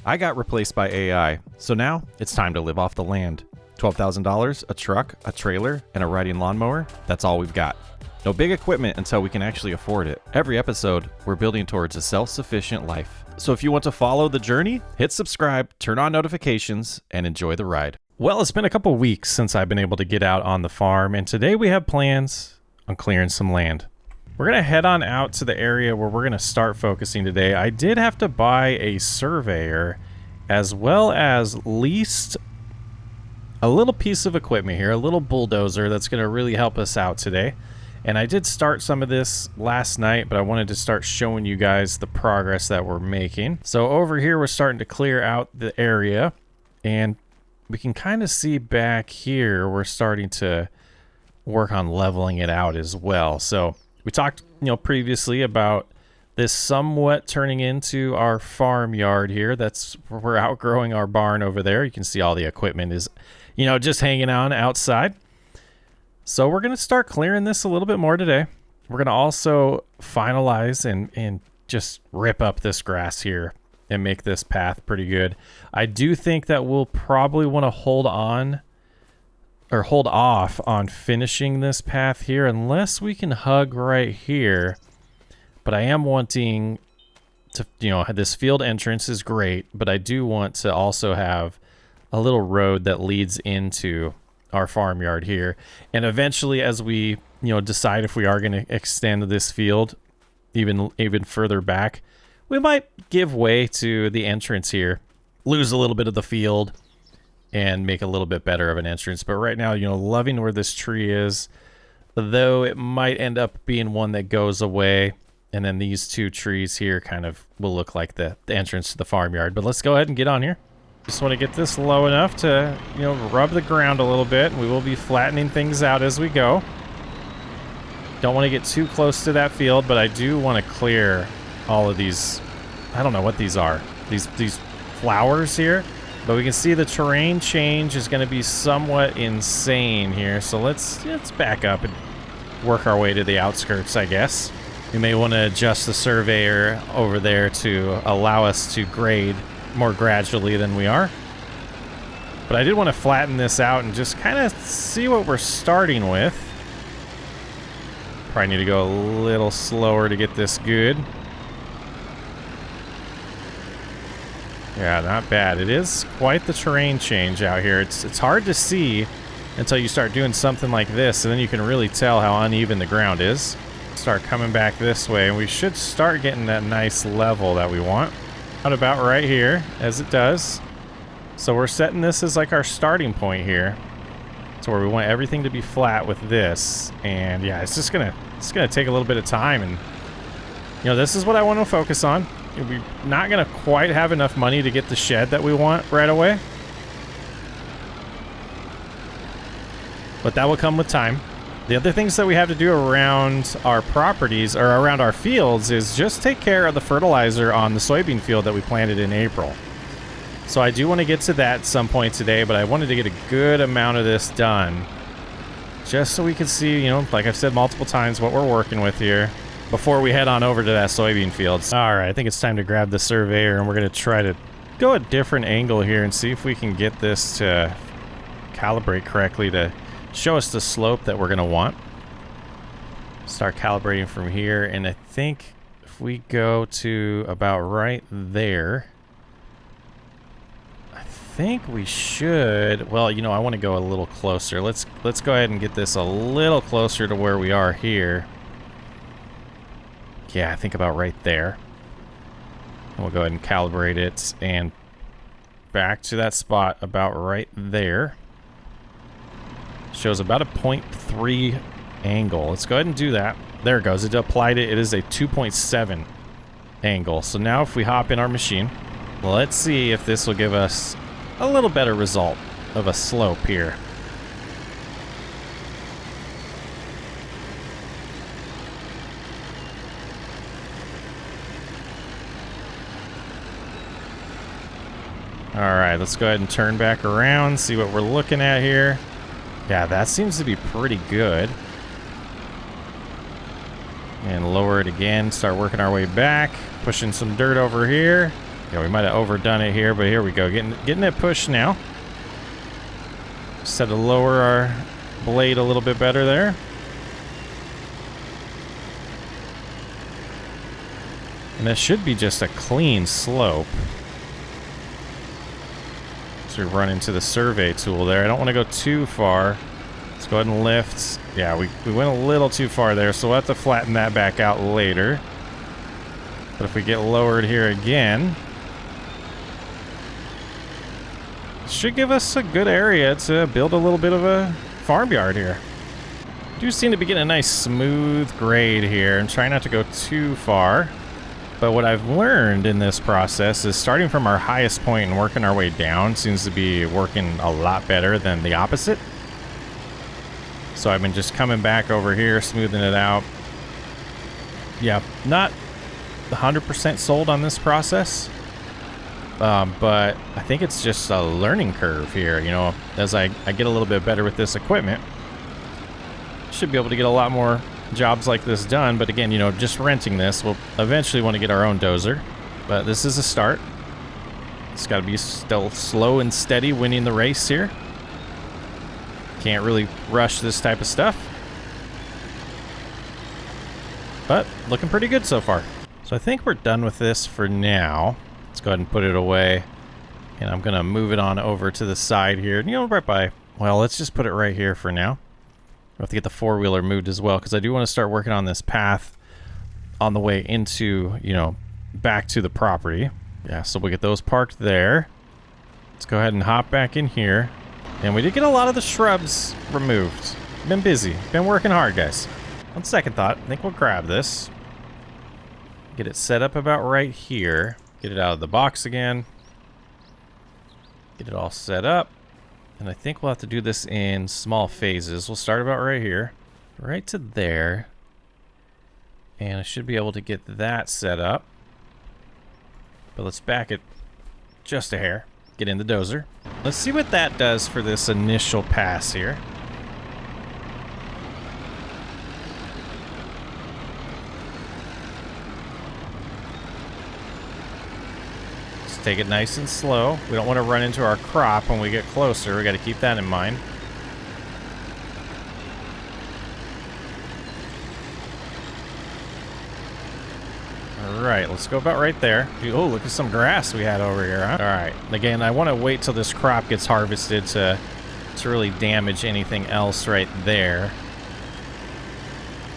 I got replaced by AI, so now it's time to live off the land. $12,000, a truck, a trailer, and a riding lawnmower, that's all we've got. No big equipment until we can actually afford it. Every episode, we're building towards a self-sufficient life. So if you want to follow the journey, hit subscribe, turn on notifications, and enjoy the ride. Well, it's been a couple weeks since I've been able to get out on the farm, and today we have plans on clearing some land. We're going to head on out to the area where we're going to start focusing today. I did have to buy a surveyor as well as leased a little piece of equipment here, a little bulldozer that's going to really help us out today. And I did start some of this last night, but I wanted to start showing you guys the progress that we're making. So over here, we're starting to clear out the area, and we can kind of see back here, we're starting to work on leveling it out as well. So we talked, previously about this somewhat turning into our farmyard here. That's where we're outgrowing our barn over there. You can see all the equipment is, just hanging on outside. So we're going to start clearing this a little bit more today. We're going to also finalize and just rip up this grass here and make this path pretty good. I do think that we'll probably want to hold off on finishing this path here unless we can hug right here. But I am wanting to, this field entrance is great, but I do want to also have a little road that leads into our farmyard here. And eventually, as we, decide if we are going to extend this field even further back, we might give way to the entrance here, lose a little bit of the field, and make a little bit better of an entrance. But right now, loving where this tree is, though it might end up being one that goes away. And then these two trees here kind of will look like the entrance to the farmyard. But let's go ahead and get on here. Just want to get this low enough to, rub the ground a little bit. We will be flattening things out as we go. Don't want to get too close to that field, but I do want to clear all of these. I don't know what these are. These flowers here. But we can see the terrain change is going to be somewhat insane here. So let's back up and work our way to the outskirts, I guess. We may want to adjust the surveyor over there to allow us to grade more gradually than we are. But I did want to flatten this out and just kind of see what we're starting with. Probably need to go a little slower to get this good. Yeah, not bad. It is quite the terrain change out here. It's hard to see until you start doing something like this, and then you can really tell how uneven the ground is. Start coming back this way, and we should start getting that nice level that we want. About right here, as it does. So we're setting this as like our starting point here. So where we want everything to be flat with this. And yeah, it's gonna take a little bit of time, and this is what I want to focus on. We're not going to quite have enough money to get the shed that we want right away. But that will come with time. The other things that we have to do around our properties or around our fields is just take care of the fertilizer on the soybean field that we planted in April. So I do want to get to that at some point today, but I wanted to get a good amount of this done just so we can see, like I've said multiple times, what we're working with here before we head on over to that soybean field. All right, I think it's time to grab the surveyor, and we're going to try to go a different angle here and see if we can get this to calibrate correctly to show us the slope that we're going to want. Start calibrating from here, and I think if we go to about right there, I think we should, well, I want to go a little closer. Let's go ahead and get this a little closer to where we are here. Yeah, I think about right there. And we'll go ahead and calibrate it and back to that spot about right there. Shows about a 0.3 angle. Let's go ahead and do that. There it goes. It applied it. It is a 2.7 angle. So now if we hop in our machine, let's see if this will give us a little better result of a slope here. All right, let's go ahead and turn back around, see what we're looking at here. Yeah, that seems to be pretty good. And lower it again, start working our way back, pushing some dirt over here. Yeah, we might have overdone it here, but here we go. Getting it pushed now. Just had to lower our blade a little bit better there. And that should be just a clean slope. So we run into the survey tool there. I don't want to go too far. Let's go ahead and lift. Yeah, we went a little too far there, so we'll have to flatten that back out later. But if we get lowered here again, it should give us a good area to build a little bit of a farmyard here. Do seem to be getting a nice smooth grade here. I'm trying not to go too far. But what I've learned in this process is starting from our highest point and working our way down seems to be working a lot better than the opposite. So I've been just coming back over here, smoothing it out. Yeah, not 100% sold on this process. But I think it's just a learning curve here. You know, as I get a little bit better with this equipment, should be able to get a lot more jobs like this done. But again, you know, just renting this, we'll eventually want to get our own dozer, but this is a start. It's got to be still slow and steady winning the race here. Can't really rush this type of stuff, but looking pretty good so far. So I think we're done with this for now. Let's go ahead and put it away, and I'm gonna move it on over to the side here, you know, right by, well, let's just put it right here for now. We'll have to get the four-wheeler moved as well, because I do want to start working on this path on the way into, you know, back to the property. Yeah, so we'll get those parked there. Let's go ahead and hop back in here. And we did get a lot of the shrubs removed. Been busy. Been working hard, guys. On second thought, I think we'll grab this. Get it set up about right here. Get it out of the box again. Get it all set up. And I think we'll have to do this in small phases. We'll start about right here, right to there. And I should be able to get that set up. But let's back it just a hair. Get in the dozer. Let's see what that does for this initial pass here. Take it nice and slow. We don't want to run into our crop when we get closer. We got to keep that in mind. All right, let's go about right there. Oh, look at some grass we had over here, huh? All right, again, I want to wait till this crop gets harvested to really damage anything else right there.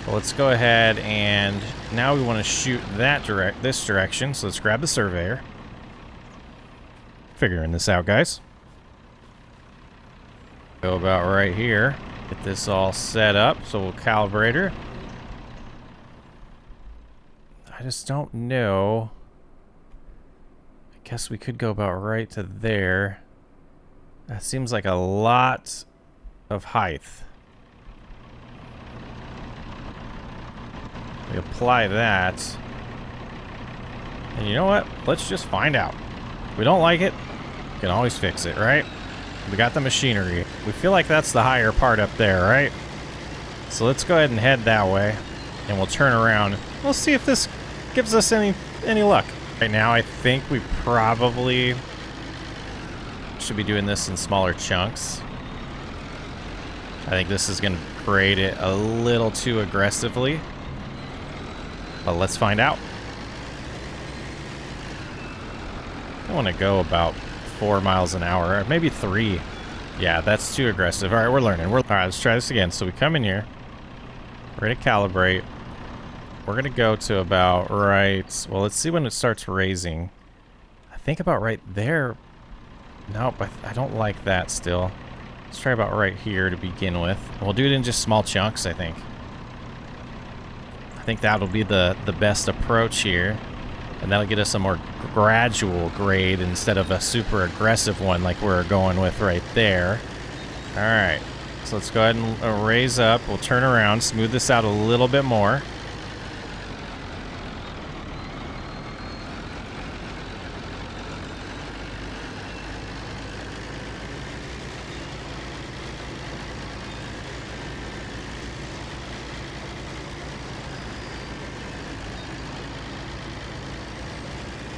But let's go ahead, and now we want to shoot this direction. So let's grab the surveyor. Figuring this out, guys. Go about right here. Get this all set up, so we'll calibrate her. I just don't know. I guess we could go about right to there. That seems like a lot of height. We apply that. And you know what? Let's just find out. If we don't like it, we can always fix it, right? We got the machinery. We feel like that's the higher part up there, right? So let's go ahead and head that way, and we'll turn around. We'll see if this gives us any luck. Right now, I think we probably should be doing this in smaller chunks. I think this is going to grade it a little too aggressively, but let's find out. I want to go about 4 miles an hour, or maybe 3. Yeah, that's too aggressive. All right, we're learning. All right, let's try this again. So we come in here. We're going to calibrate. We're going to go to about right. Well, let's see when it starts raising. I think about right there. Nope, I don't like that still. Let's try about right here to begin with. We'll do it in just small chunks, I think. I think that'll be the best approach here. And that'll get us a more gradual grade instead of a super aggressive one like we're going with right there. All right, so let's go ahead and raise up. We'll turn around, smooth this out a little bit more.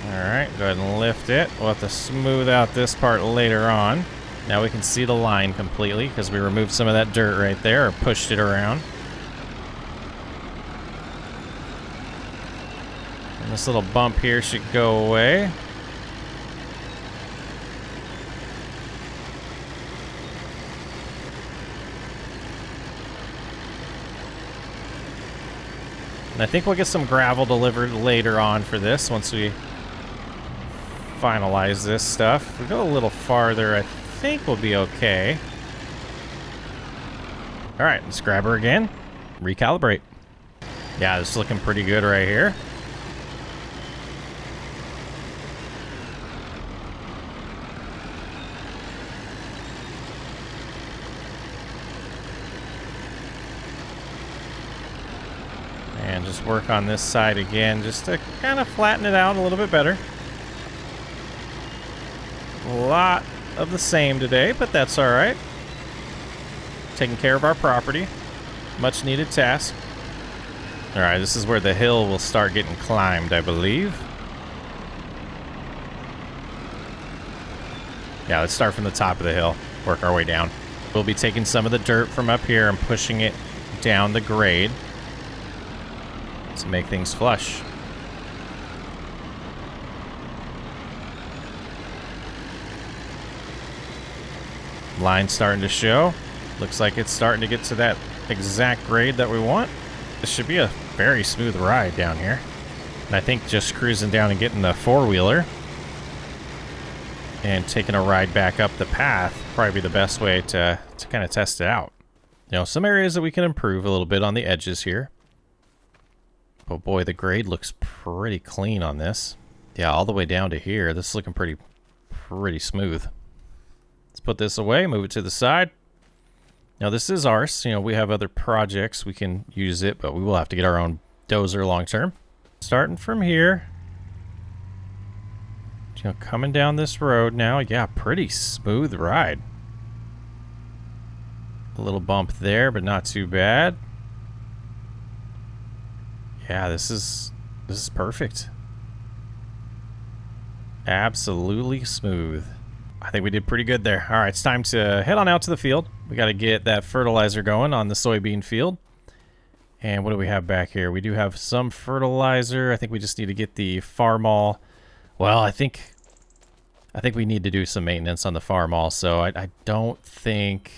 All right, Go ahead and lift it. We'll have to smooth out this part later on. Now we can see the line completely because we removed some of that dirt right there, or pushed it around. And this little bump here should go away. And I think we'll get some gravel delivered later on for this once we finalize this stuff. If we go a little farther, I think we'll be okay. All right, let's grab her again. Recalibrate. Yeah, this is looking pretty good right here. And just work on this side again just to kind of flatten it out a little bit better. A lot of the same today, but that's all right. Taking care of our property. Much needed task. All right, this is where the hill will start getting climbed, I believe. Yeah, let's start from the top of the hill, work our way down. We'll be taking some of the dirt from up here and pushing it down the grade to make things flush. Line starting to show. Looks like it's starting to get to that exact grade that we want. This should be a very smooth ride down here. And I think just cruising down and getting the four-wheeler and taking a ride back up the path probably be the best way to kind of test it out. You know, some areas that we can improve a little bit on the edges here. But boy, the grade looks pretty clean on this. Yeah, all the way down to here. This is looking pretty smooth. Let's put this away, move it to the side. Now this is ours. You know, we have other projects we can use it, but we will have to get our own dozer long term. Starting from here. You know, coming down this road now. Yeah, pretty smooth ride. A little bump there, but not too bad. Yeah, this is perfect. Absolutely smooth. I think we did pretty good there. All right, it's time to head on out to the field. We got to get that fertilizer going on the soybean field. And what do we have back here? We do have some fertilizer. I think we just need to get the Farmyard. Well, I think we need to do some maintenance on the farm also. I don't think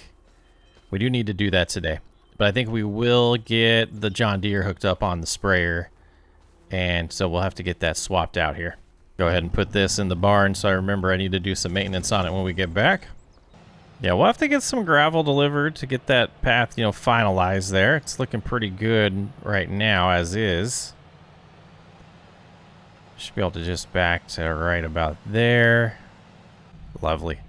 we do need to do that today. But I think we will get the John Deere hooked up on the sprayer. And so we'll have to get that swapped out here. Go ahead and put this in the barn so I remember I need to do some maintenance on it when we get back. Yeah, we'll have to get some gravel delivered to get that path, you know, finalized there. It's looking pretty good right now as is. Should be able to just back to right about there. Lovely.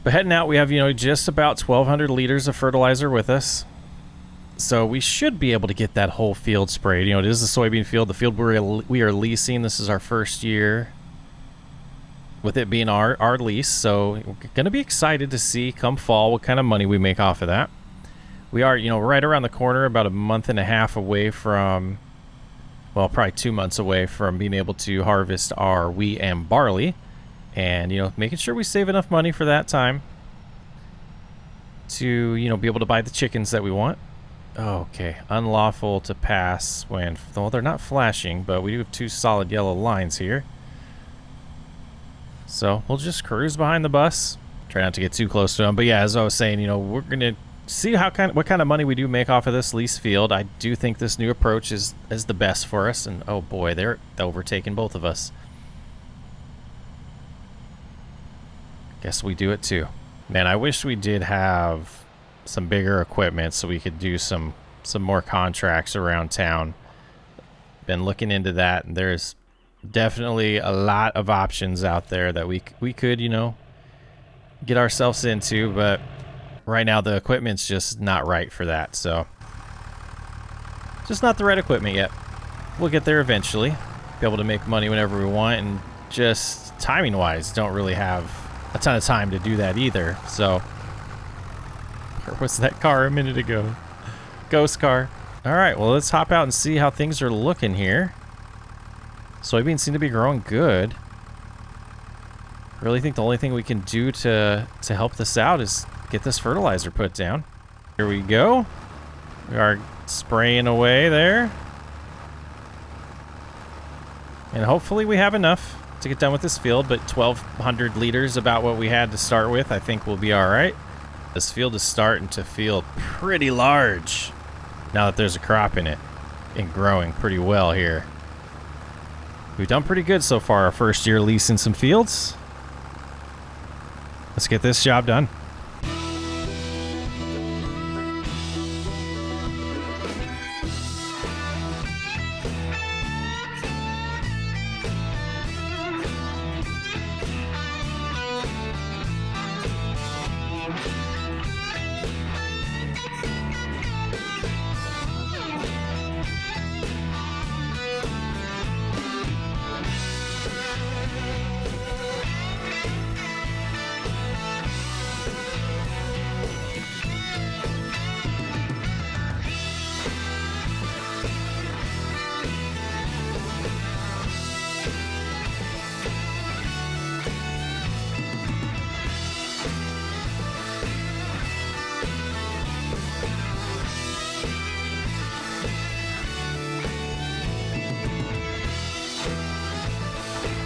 But heading out, we have, you know, just about 1,200 liters of fertilizer with us. So we should be able to get that whole field sprayed. You know, it is the soybean field, the field we are leasing. This is our first year with it being our lease. So we're going to be excited to see come fall what kind of money we make off of that. We are, you know, right around the corner, about a month and a half away from, well, probably 2 months away from being able to harvest our wheat and barley. And, you know, making sure we save enough money for that time to, you know, be able to buy the chickens that we want. Okay, unlawful to pass when, well, they're not flashing, but we do have 2 solid yellow lines here. So we'll just cruise behind the bus. Try not to get too close to them. But yeah, as I was saying, you know, we're going to see what kind of money we do make off of this lease field. I do think this new approach is the best for us. And oh boy, they're overtaking both of us. Guess we do it too. Man, I wish we did have some bigger equipment so we could do some more contracts around town. Been looking into that, and there's definitely a lot of options out there that we could, you know, get ourselves into, but right now the equipment's just not right for that. So just not the right equipment yet. We'll get there eventually. Be able to make money whenever we want, and just timing wise don't really have a ton of time to do that either. So where was that car a minute ago? Ghost car. All right, well, let's hop out and see how things are looking here. Soybeans seem to be growing good. I really think the only thing we can do to help this out is get this fertilizer put down. Here we go. We are spraying away there. And hopefully we have enough to get done with this field, but 1,200 liters, about what we had to start with, I think we'll be all right. This field is starting to feel pretty large now that there's a crop in it and growing pretty well here. We've done pretty good so far our first year leasing some fields. Let's get this job done.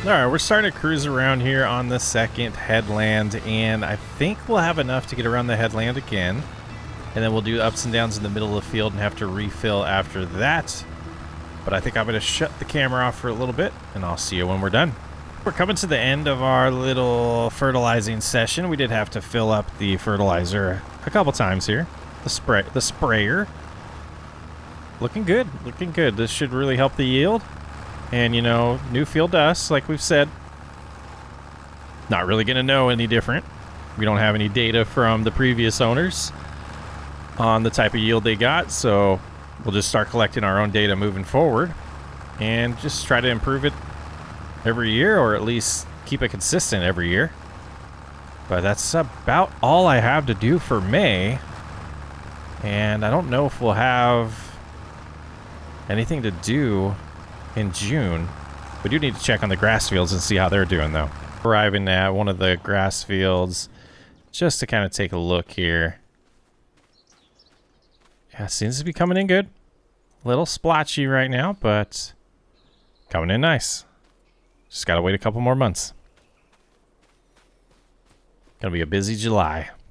All right, we're starting to cruise around here on the second headland, and I think we'll have enough to get around the headland again. And then we'll do ups and downs in the middle of the field and have to refill after that. But I think I'm going to shut the camera off for a little bit, and I'll see you when we're done. We're coming to the end of our little fertilizing session. We did have to fill up the fertilizer a couple times here. The sprayer. Looking good, looking good. This should really help the yield. And, you know, new field to us, like we've said. Not really going to know any different. We don't have any data from the previous owners on the type of yield they got, so we'll just start collecting our own data moving forward and just try to improve it every year, or at least keep it consistent every year. But that's about all I have to do for May. And I don't know if we'll have anything to do in June. We do need to check on the grass fields and see how they're doing, though. Arriving at one of the grass fields just to kind of take a look here. Yeah, seems to be coming in good. A little splotchy right now, but coming in nice. Just gotta wait a couple more months. Gonna be a busy July.